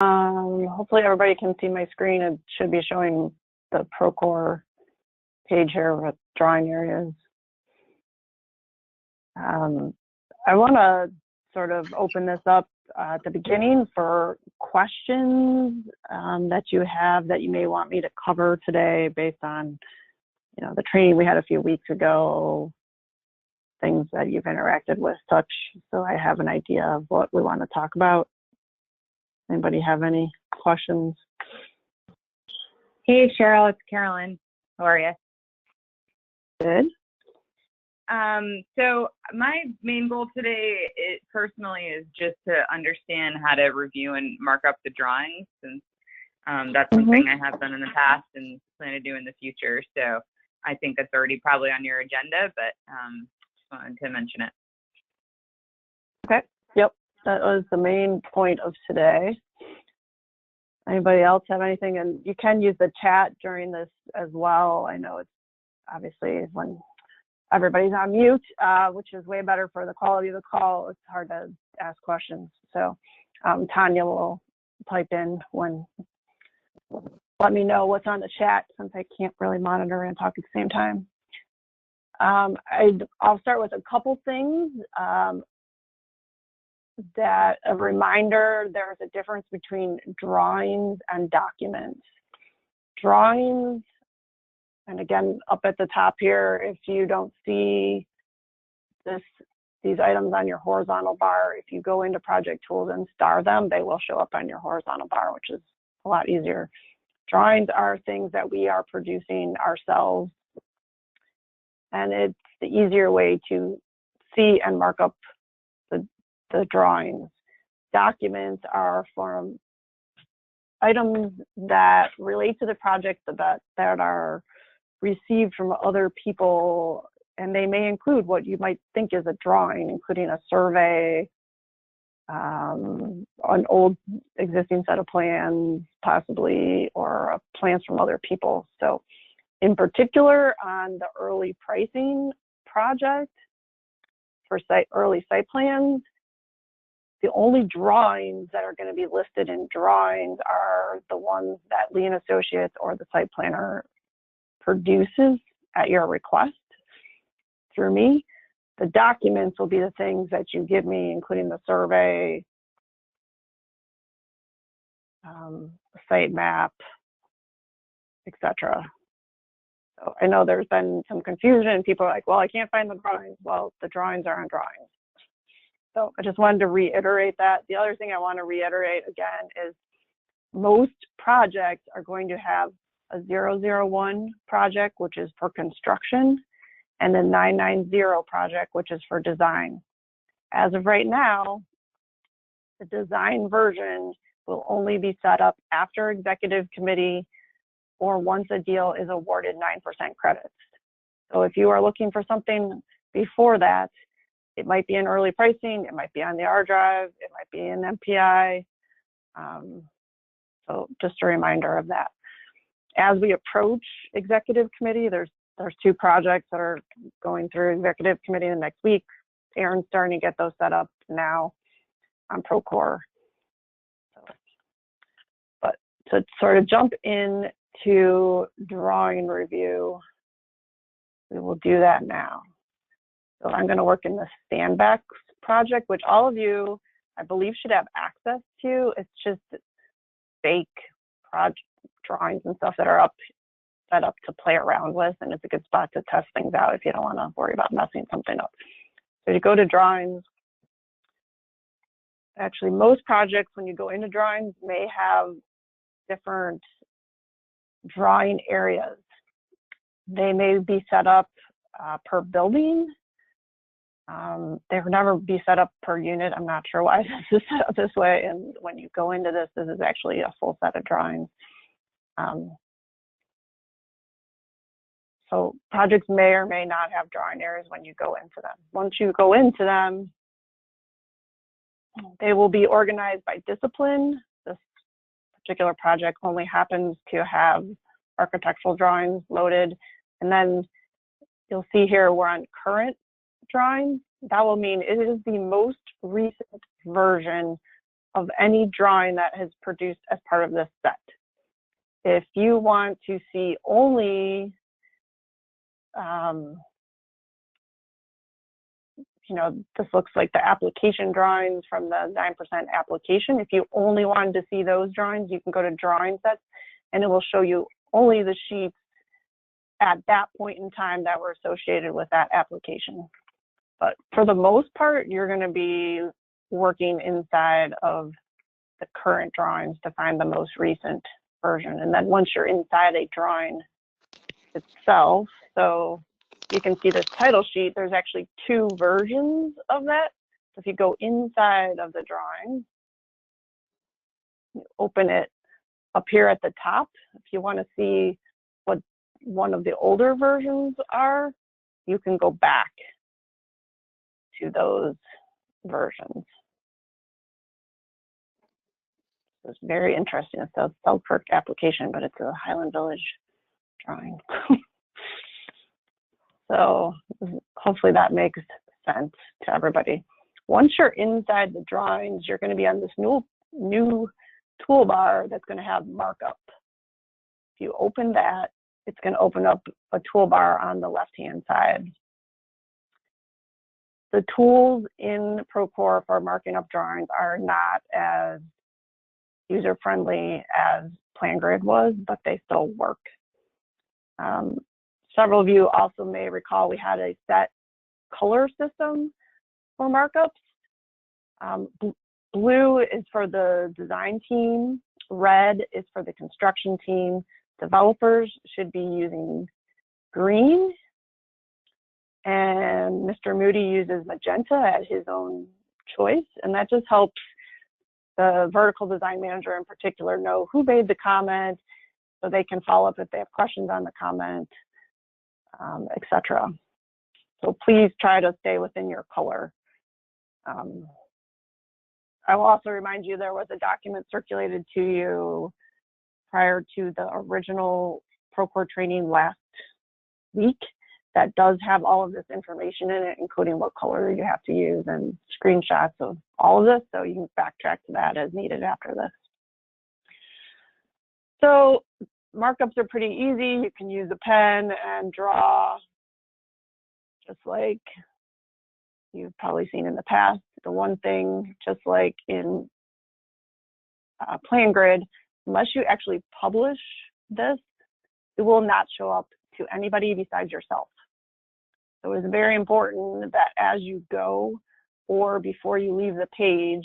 Hopefully everybody can see my screen. It should be showing the Procore page here with drawing areas. I want to sort of open this up at the beginning for questions that you have that you may want me to cover today based on, you know, the training we had a few weeks ago, things that you've interacted with, such. So I have an idea of what we want to talk about. Anybody have any questions? Hey, Cheryl, it's Carolyn. How are you? Good. So my main goal today, personally, is just to understand how to review and mark up the drawings, since that's something I have done in the past and plan to do in the future. So I think that's already probably on your agenda, but just wanted to mention it. Okay. Yep. That was the main point of today. Anybody else have anything? And you can use the chat during this as well. I know it's obviously when everybody's on mute, which is way better for the quality of the call. It's hard to ask questions. So Tanya will type in when, let me know what's on the chat, since I can't really monitor and talk at the same time. I'll start with a couple things. That a reminder, there's a difference between drawings and documents. Drawings, and again, up at the top here, if you don't see these items on your horizontal bar, if you go into project tools and star them, they will show up on your horizontal bar, which is a lot easier. Drawings are things that we are producing ourselves, and it's the easier way to see and mark up the drawings. Documents are from items that relate to the project that are received from other people, and they may include what you might think is a drawing, including a survey, an old existing set of plans, possibly, or plans from other people. So in particular, on the early pricing project for early site plans, the only drawings that are going to be listed in drawings are the ones that Lee & Associates or the site planner produces at your request through me. The documents will be the things that you give me, including the survey, site map, etc. So I know there's been some confusion. People are like, well, I can't find the drawings. Well, the drawings are on drawings. So I just wanted to reiterate that. The other thing I want to reiterate again is most projects are going to have a 001 project, which is for construction, and a 990 project, which is for design. As of right now, the design version will only be set up after executive committee or once a deal is awarded 9% credits. So if you are looking for something before that, it might be in early pricing, it might be on the R drive, it might be in MPI. So just a reminder of that. As we approach executive committee, there's two projects that are going through executive committee the next week. Aaron's starting to get those set up now on Procore. But to sort of jump into drawing review, we will do that now. So I'm going to work in the Sandbox project, which all of you, I believe, should have access to. It's just fake project drawings and stuff that are set up to play around with, and it's a good spot to test things out if you don't want to worry about messing something up. So you go to drawings. Actually, most projects, when you go into drawings, may have different drawing areas. They may be set up per building. They would never be set up per unit. I'm not sure why this is set up this way. And when you go into this, this is actually a full set of drawings. So projects may or may not have drawing areas when you go into them. Once you go into them, they will be organized by discipline. This particular project only happens to have architectural drawings loaded. And then you'll see here we're on current drawings. That will mean it is the most recent version of any drawing that has produced as part of this set. If you want to see only, you know, this looks like the application drawings from the 9% application. If you only wanted to see those drawings, you can go to drawing sets and it will show you only the sheets at that point in time that were associated with that application. But for the most part, you're going to be working inside of the current drawings to find the most recent version. And then once you're inside a drawing itself, so you can see this title sheet, there's actually 2 versions of that. So if you go inside of the drawing, you open it up here at the top. If you want to see what one of the older versions are, you can go back to those versions. It's very interesting. It's a Selkirk application, but it's a Highland Village drawing. So hopefully that makes sense to everybody. Once you're inside the drawings, you're going to be on this new toolbar that's going to have markup. If you open that, it's going to open up a toolbar on the left-hand side. The tools in Procore for marking up drawings are not as user-friendly as PlanGrid was, but they still work. Several of you also may recall we had a set color system for markups. Blue is for the design team, red is for the construction team. Developers should be using green, and Mr. Moody uses magenta at his own choice, and that just helps the vertical design manager in particular know who made the comment so they can follow up if they have questions on the comment, etc. So please try to stay within your color. I will also remind you there was a document circulated to you prior to the original Procore training last week that does have all of this information in it, including what color you have to use and screenshots of all of this, so you can backtrack to that as needed after this. So markups are pretty easy. You can use a pen and draw just like you've probably seen in the past. The one thing, just like in PlanGrid, unless you actually publish this, it will not show up to anybody besides yourself. So it's very important that as you go or before you leave the page,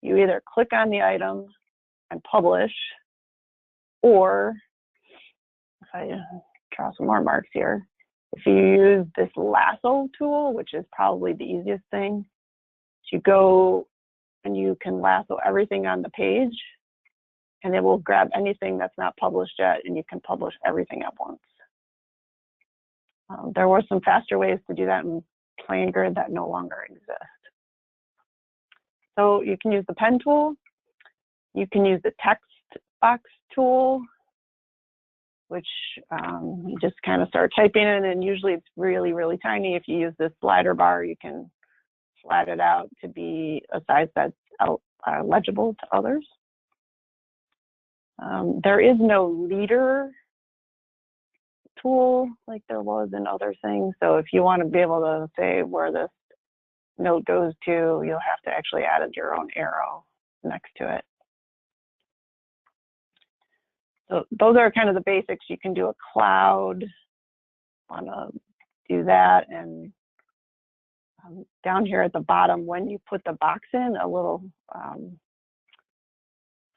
you either click on the item and publish, or if I draw some more marks here, if you use this lasso tool, which is probably the easiest thing, you go and you can lasso everything on the page, and it will grab anything that's not published yet, and you can publish everything at once. There were some faster ways to do that in PlanGrid that no longer exist. So you can use the pen tool. You can use the text box tool, which you just kind of start typing in, and usually it's really, really tiny. If you use this slider bar, you can slide it out to be a size that's legible to others. There is no leader tool like there was in other things. So if you want to be able to say where this note goes to, you'll have to actually add your own arrow next to it. So those are kind of the basics. You can do a cloud, want to do that, and down here at the bottom, when you put the box in, a little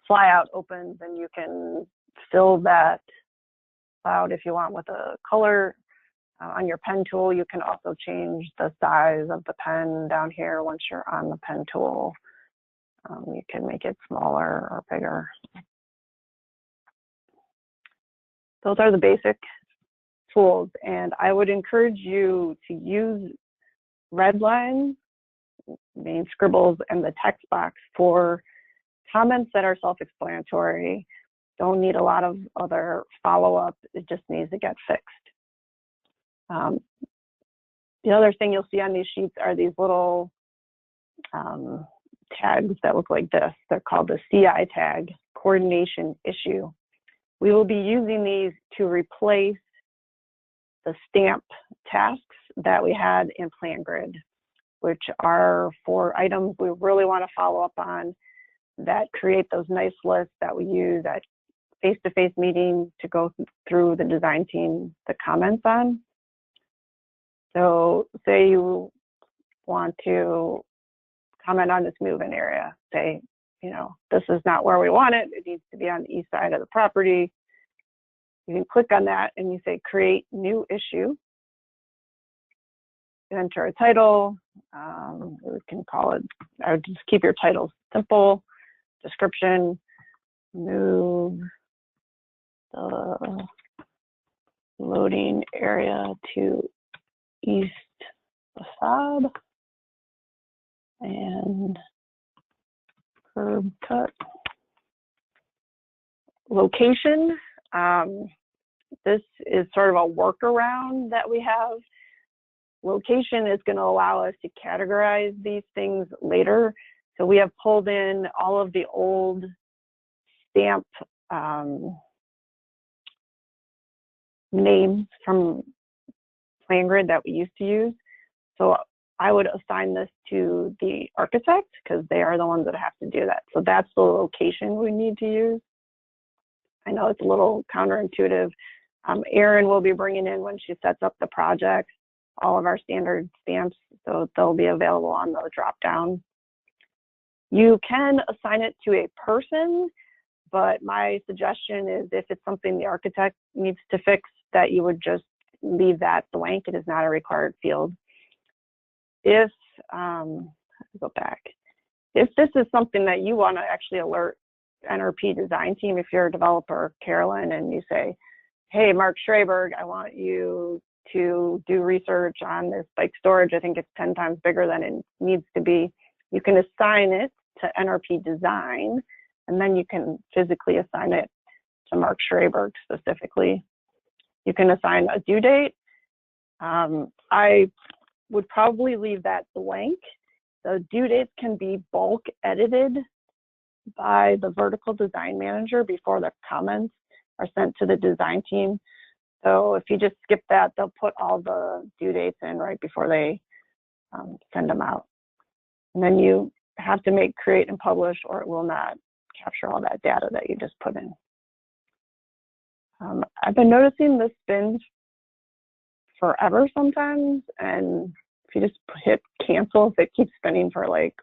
flyout opens, and you can fill that cloud if you want with a color. On your pen tool, you can also change the size of the pen down here once you're on the pen tool. You can make it smaller or bigger. Those are the basic tools, and I would encourage you to use red lines, main scribbles, and the text box for comments that are self-explanatory. Don't need a lot of other follow-up. It just needs to get fixed. The other thing you'll see on these sheets are these little tags that look like this. They're called the CI tag, coordination issue. We will be using these to replace the stamp tasks that we had in PlanGrid, which are for items we really want to follow up on that create those nice lists that we use at face-to-face meetings to go through the design team the comments on. So say you want to comment on this move-in area, say, you know, this is not where we want it, it needs to be on the east side of the property. You can click on that and you say create new issue. You enter a title, we can call it, I would just keep your titles simple, description, move the loading area to east facade and curb cut. Location, this is sort of a workaround that we have. Location is going to allow us to categorize these things later. So we have pulled in all of the old stamp names from PlanGrid that we used to use. So I would assign this to the architect because they are the ones that have to do that. So that's the location we need to use. I know it's a little counterintuitive. Erin will be bringing in, when she sets up the project, all of our standard stamps, so they'll be available on the drop down. You can assign it to a person, but my suggestion is if it's something the architect needs to fix, that you would just leave that blank. It is not a required field. If, go back. If this is something that you want to actually alert NRP design team, if you're a developer, Carolyn, and you say, hey, Mark Schraberg, I want you to do research on this bike storage. I think it's 10 times bigger than it needs to be. You can assign it to NRP design, and then you can physically assign it to Mark Schraberg specifically. You can assign a due date. I would probably leave that blank. The due dates can be bulk edited by the vertical design manager before the comments are sent to the design team. So if you just skip that, they'll put all the due dates in right before they send them out. And then you have to make create and publish, or it will not capture all that data that you just put in. I've been noticing this spins forever sometimes, and if you just hit cancel, if it keeps spinning for like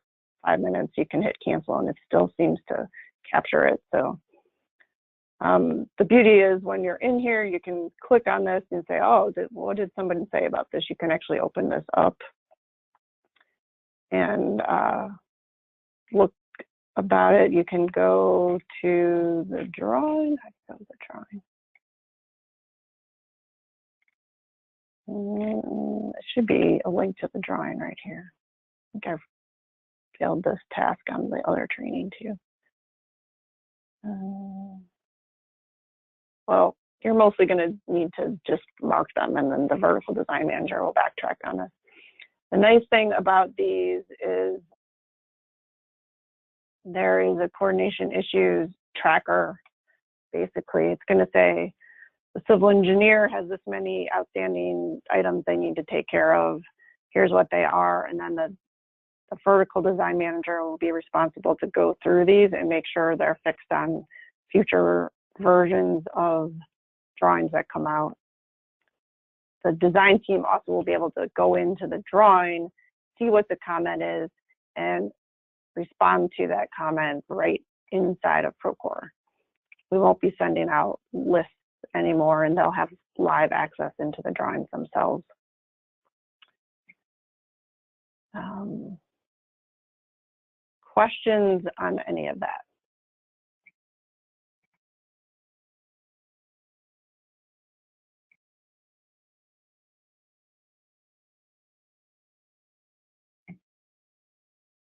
5 minutes, you can hit cancel and it still seems to capture it. So the beauty is when you're in here, you can click on this and say, oh, what did somebody say about this? You can actually open this up and look about it. You can go to the drawing. I go to the drawing. It should be a link to the drawing right here. I think I've failed this task on the other training too. Well, you're mostly going to need to just mark them, and then the vertical design manager will backtrack on this. The nice thing about these is there is a coordination issues tracker. Basically, it's going to say the civil engineer has this many outstanding items they need to take care of. Here's what they are, and then the vertical design manager will be responsible to go through these and make sure they're fixed on future versions of drawings that come out. The design team also will be able to go into the drawing, see what the comment is, and respond to that comment right inside of Procore. We won't be sending out lists anymore, and they'll have live access into the drawings themselves. Questions on any of that?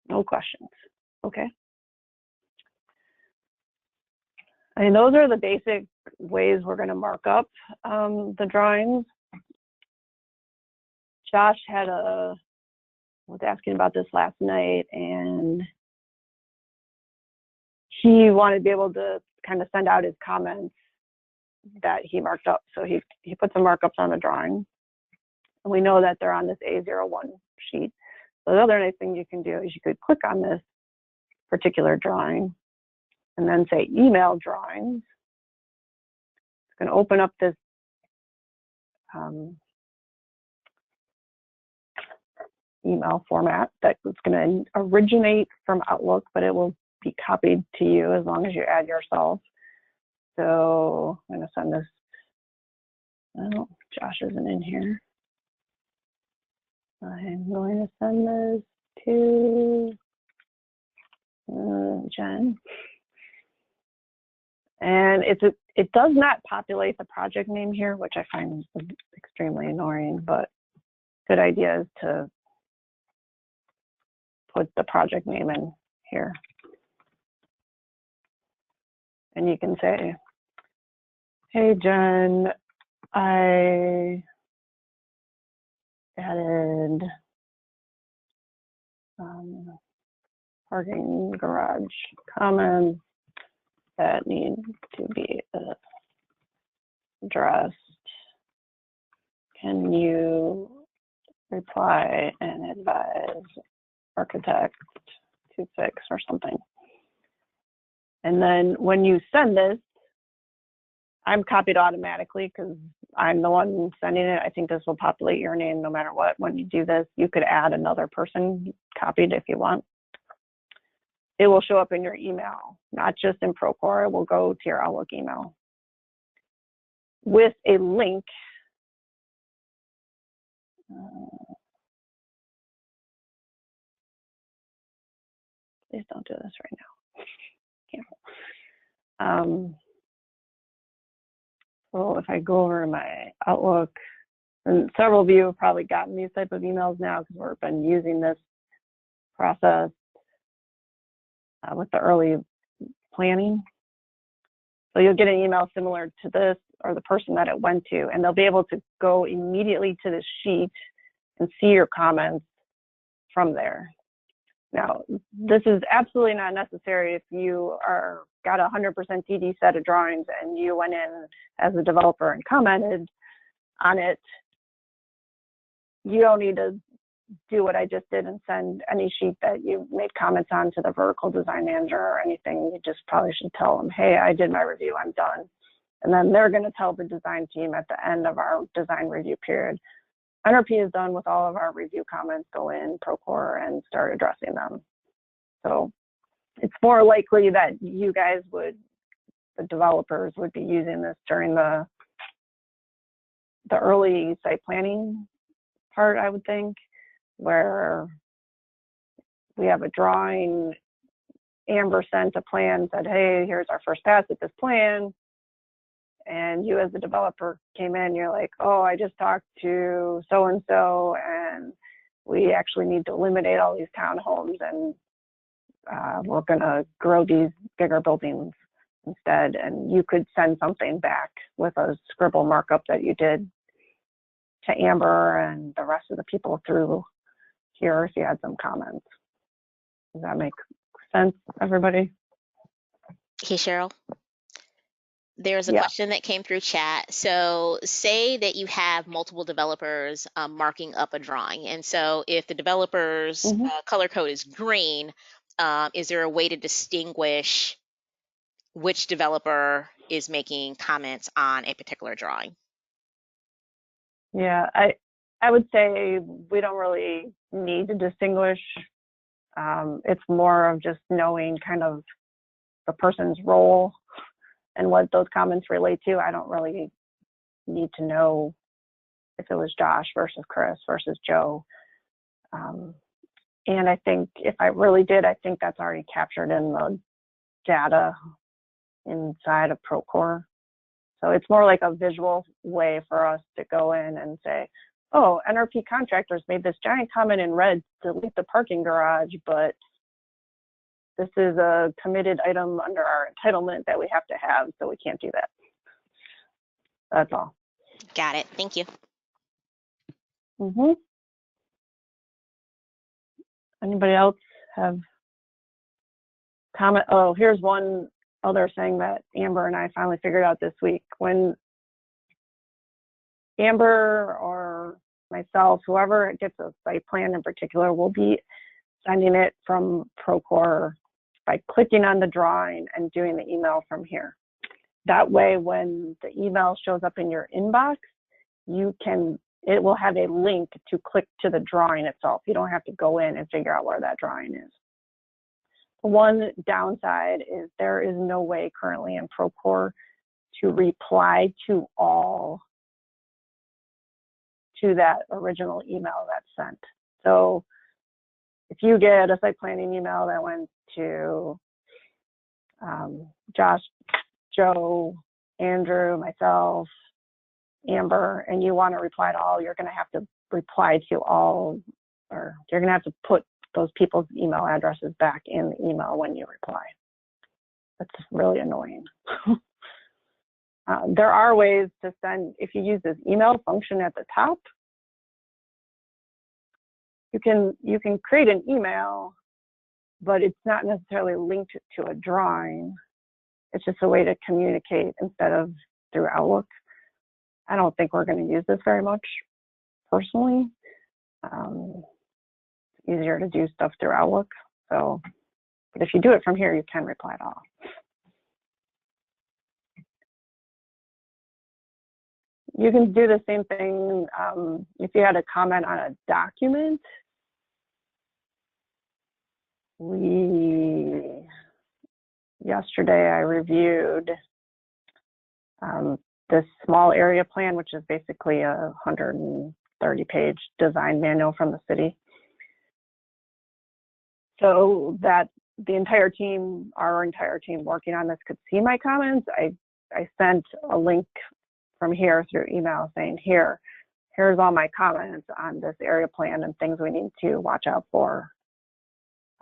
No questions. Okay. I mean, those are the basic ways we're going to mark up the drawings. Josh was asking about this last night, and he wanted to be able to kind of send out his comments that he marked up. So he put some markups on the drawing. And we know that they're on this A01 sheet. So the other nice thing you can do is you could click on this particular drawing and then say email drawings. It's going to open up this email format that is going to originate from Outlook, but it will be copied to you as long as you add yourself. So I'm going to send this. Oh, Josh isn't in here. I'm going to send this to Jen. And it does not populate the project name here, which I find extremely annoying, but good idea is to put the project name in here. And you can say, hey, Jen, I added parking garage comments that need to be addressed. Can you reply and advise architect to fix or something? And then when you send this, I'm copied automatically because I'm the one sending it. I think this will populate your name no matter what. When you do this, you could add another person copied if you want. It will show up in your email, not just in Procore. It will go to your Outlook email with a link. Please don't do this right now. So if I go over my Outlook, and several of you have probably gotten these type of emails now because we've been using this process with the early planning. So you'll get an email similar to this or the person that it went to, and they'll be able to go immediately to the sheet and see your comments from there. Now, this is absolutely not necessary if you got a 100% DD set of drawings and you went in as a developer and commented on it. You don't need to do what I just did and send any sheet that you made comments on to the vertical design manager or anything. You just probably should tell them, hey, I did my review, I'm done. And then they're going to tell the design team at the end of our design review period, NRP is done with all of our review comments, go in Procore and start addressing them. So it's more likely that you guys would, the developers would be using this during the early site planning part, I would think, where we have a drawing, Amber sent a plan, said, hey, here's our first pass at this plan. And you as the developer came in, you're like, oh, I just talked to so-and-so, and we actually need to eliminate all these townhomes, and we're gonna grow these bigger buildings instead. And you could send something back with a scribble markup that you did to Amber and the rest of the people through here if you had some comments. Does that make sense, everybody? Hey, Cheryl. There's a question that came through chat. So say that you have multiple developers marking up a drawing. And so if the developer's color code is green, is there a way to distinguish which developer is making comments on a particular drawing? Yeah, I would say we don't really need to distinguish. It's more of just knowing kind of the person's role and what those comments relate to. I don't really need to know if it was Josh versus Chris versus Joe. And I think if I really did, I think that's already captured in the data inside of Procore. So it's more like a visual way for us to go in and say, oh, NRP contractors made this giant comment in red, delete the parking garage, but this is a committed item under our entitlement that we have to have, so we can't do that. That's all. Got it. Thank you. Anybody else have comment. Oh, here's one other thing that Amber and I finally figured out this week. When Amber or myself, whoever gets a site plan in particular, will be sending it from Procore by clicking on the drawing and doing the email from here. That way, when the email shows up in your inbox, it will have a link to click to the drawing itself. You don't have to go in and figure out where that drawing is. One downside is there is no way currently in Procore to reply to all to that original email that's sent. So if you get a site planning email that went to Josh, Joe, Andrew, myself, Amber, and you want to reply to all, you're going to have to reply to all, or you're going to have to put those people's email addresses back in the email when you reply. That's really annoying. There are ways to send, if you use this email function at the top, you can create an email, but it's not necessarily linked to a drawing. It's just a way to communicate instead of through Outlook. I don't think we're going to use this very much personally. It's easier to do stuff through Outlook. So, but if you do it from here, you can reply to all. You can do the same thing if you had a comment on a document. Yesterday I reviewed this small area plan, which is basically a 130-page design manual from the city. So that the entire team, our entire team working on this could see my comments. I sent a link from here through email saying, here's all my comments on this area plan and things we need to watch out for.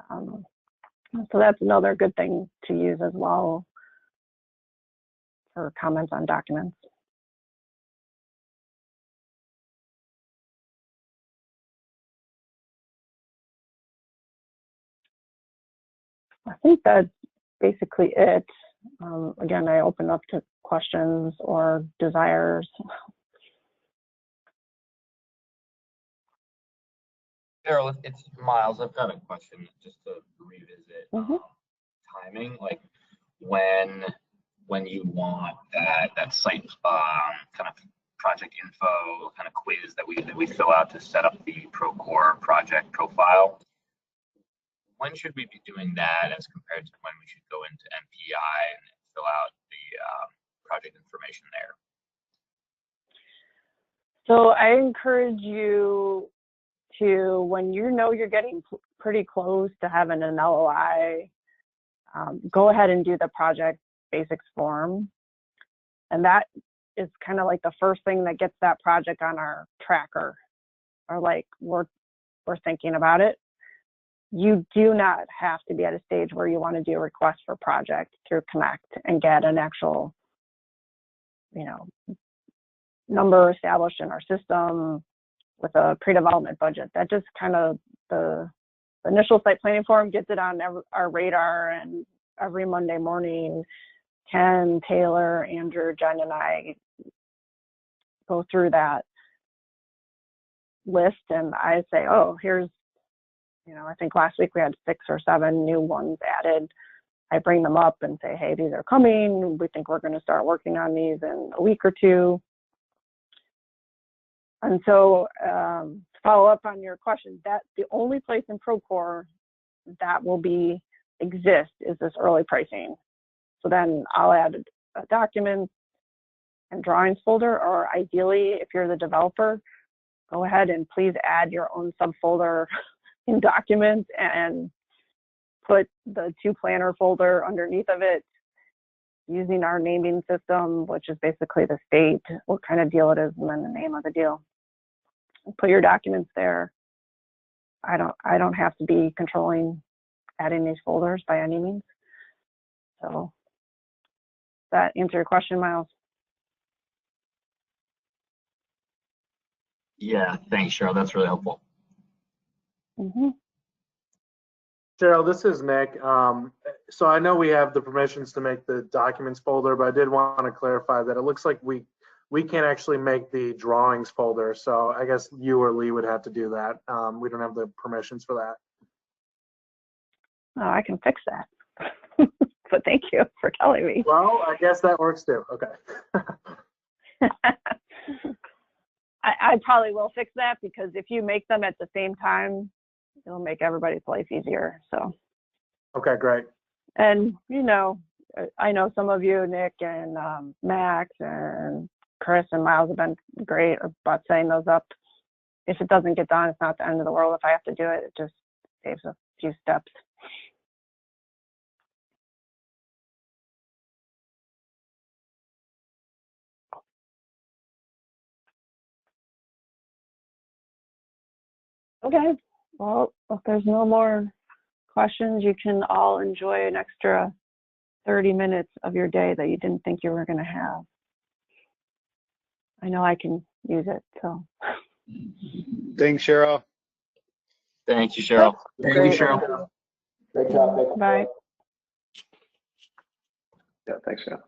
So that's another good thing to use as well for comments on documents. I think that's basically it. Again, I open up to questions or desires. Cheryl, it's Miles. I've got a question just to revisit timing. Like when you want that site kind of project info kind of quiz that we fill out to set up the Procore project profile. When should we be doing that as compared to when we should go into MPI and fill out the project information there? So I encourage you to, when you know you're getting pretty close to having an LOI, go ahead and do the project basics form. And that is kind of like the first thing that gets that project on our tracker, or like we're thinking about it. You do not have to be at a stage where you want to do a request for project through Connect and get an actual, number established in our system with a pre-development budget. That just kind of, the initial site planning form gets it on our radar, and every Monday morning, Ken, Taylor, Andrew, Jen, and I go through that list, and I say, oh, here's, I think last week we had 6 or 7 new ones added. I bring them up and say, hey, these are coming. We think we're going to start working on these in a week or two. And so to follow up on your question, that the only place in Procore that will exist is this early pricing. So then I'll add a documents and drawings folder, or ideally, if you're the developer, go ahead and please add your own subfolder in documents and put the to planner folder underneath of it using our naming system, which is basically the state, what kind of deal it is, and then the name of the deal. Put your documents there. I don't have to be controlling adding these folders by any means. So does that answer your question, Miles? Yeah, thanks, Cheryl. That's really helpful. Cheryl, this is Nick. So I know we have the permissions to make the documents folder, but I did want to clarify that it looks like we can't actually make the drawings folder. So I guess you or Lee would have to do that. We don't have the permissions for that. Oh, I can fix that. But thank you for telling me. Well, I guess that works too. Okay. I probably will fix that, because if you make them at the same time, it'll make everybody's life easier. So. Okay, great. And, you know, I know some of you, Nick and Max and Chris and Miles, have been great about setting those up. If it doesn't get done, it's not the end of the world. If I have to do it, it just saves a few steps. Okay, well, if there's no more questions, you can all enjoy an extra 30 minutes of your day that you didn't think you were going to have. I know I can use it, so. Thanks, Cheryl. Thank you, Cheryl. Thank you, Cheryl. Great job. Bye. Yeah, thanks, Cheryl.